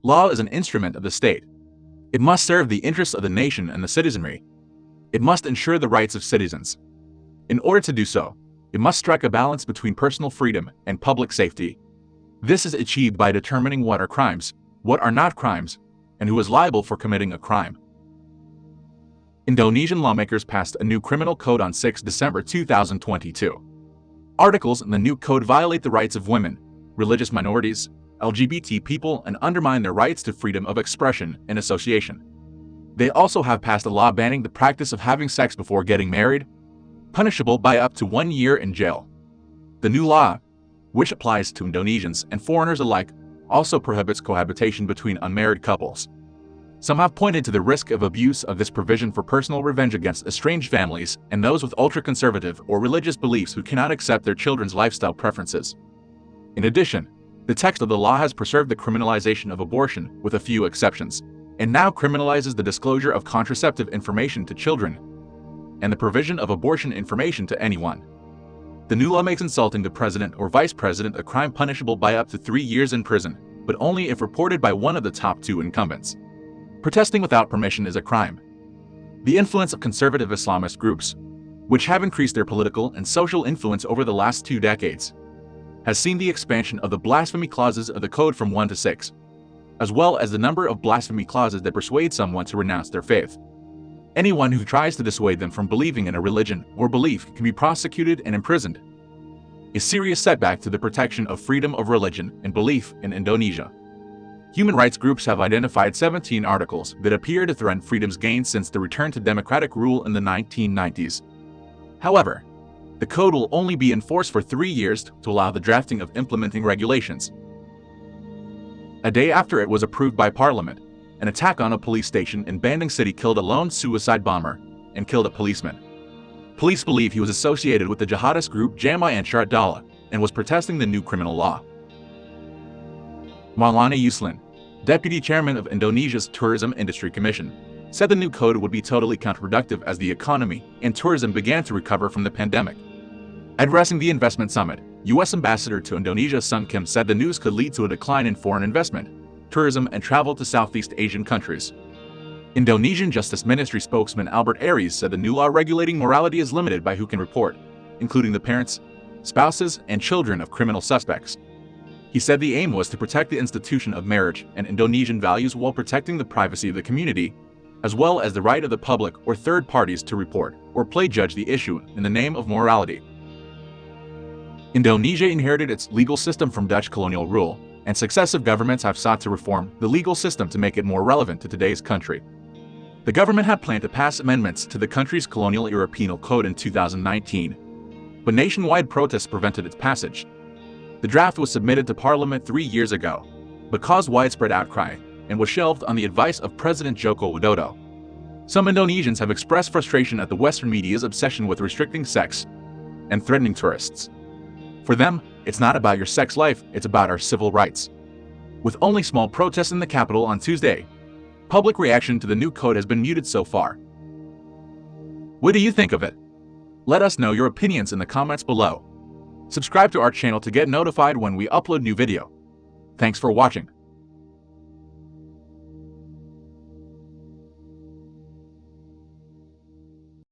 Law is an instrument of the state. It must serve the interests of the nation and the citizenry. It must ensure the rights of citizens. In order to do so, it must strike a balance between personal freedom and public safety. This is achieved by determining what are crimes, what are not crimes, and who is liable for committing a crime. Indonesian lawmakers passed a new criminal code on 6 December 2022. Articles in the new code violate the rights of women, religious minorities, LGBT people, and undermine their rights to freedom of expression and association. They also have passed a law banning the practice of having sex before getting married, punishable by up to 1 year in jail. The new law, which applies to Indonesians and foreigners alike, also prohibits cohabitation between unmarried couples. Some have pointed to the risk of abuse of this provision for personal revenge against estranged families and those with ultra-conservative or religious beliefs who cannot accept their children's lifestyle preferences. In addition, the text of the law has preserved the criminalization of abortion with a few exceptions, and now criminalizes the disclosure of contraceptive information to children and the provision of abortion information to anyone. The new law makes insulting the president or vice president a crime punishable by up to 3 years in prison, but only if reported by one of the top 2 incumbents. Protesting without permission is a crime. The influence of conservative Islamist groups, which have increased their political and social influence over the last 2 decades, has seen the expansion of the blasphemy clauses of the code from 1 to 6, as well as the number of blasphemy clauses that persuade someone to renounce their faith. Anyone who tries to dissuade them from believing in a religion or belief can be prosecuted and imprisoned. A serious setback to the protection of freedom of religion and belief in Indonesia. Human rights groups have identified 17 articles that appear to threaten freedoms gained since the return to democratic rule in the 1990s. However, the code will only be enforced for 3 years to allow the drafting of implementing regulations. A day after it was approved by Parliament, an attack on a police station in Bandung City killed a lone suicide bomber and killed a policeman. Police believe he was associated with the jihadist group Jamaah Ansar Daulah and was protesting the new criminal law. Maulana Yuslan, deputy chairman of Indonesia's Tourism Industry Commission, said the new code would be totally counterproductive as the economy and tourism began to recover from the pandemic. Addressing the investment summit, U.S. Ambassador to Indonesia Sung Kim said the news could lead to a decline in foreign investment, tourism, and travel to Southeast Asian countries. Indonesian Justice Ministry spokesman Albert Aries said the new law regulating morality is limited by who can report, including the parents, spouses, and children of criminal suspects. He said the aim was to protect the institution of marriage and Indonesian values while protecting the privacy of the community, as well as the right of the public or third parties to report or play judge the issue in the name of morality. Indonesia inherited its legal system from Dutch colonial rule, and successive governments have sought to reform the legal system to make it more relevant to today's country. The government had planned to pass amendments to the country's colonial-era penal code in 2019, but nationwide protests prevented its passage. The draft was submitted to Parliament 3 years ago, but caused widespread outcry and was shelved on the advice of President Joko Widodo. Some Indonesians have expressed frustration at the Western media's obsession with restricting sex and threatening tourists. For them, it's not about your sex life, it's about our civil rights. With only small protests in the capital on Tuesday, public reaction to the new code has been muted so far. What do you think of it? Let us know your opinions in the comments below. Subscribe to our channel to get notified when we upload new video. Thanks for watching.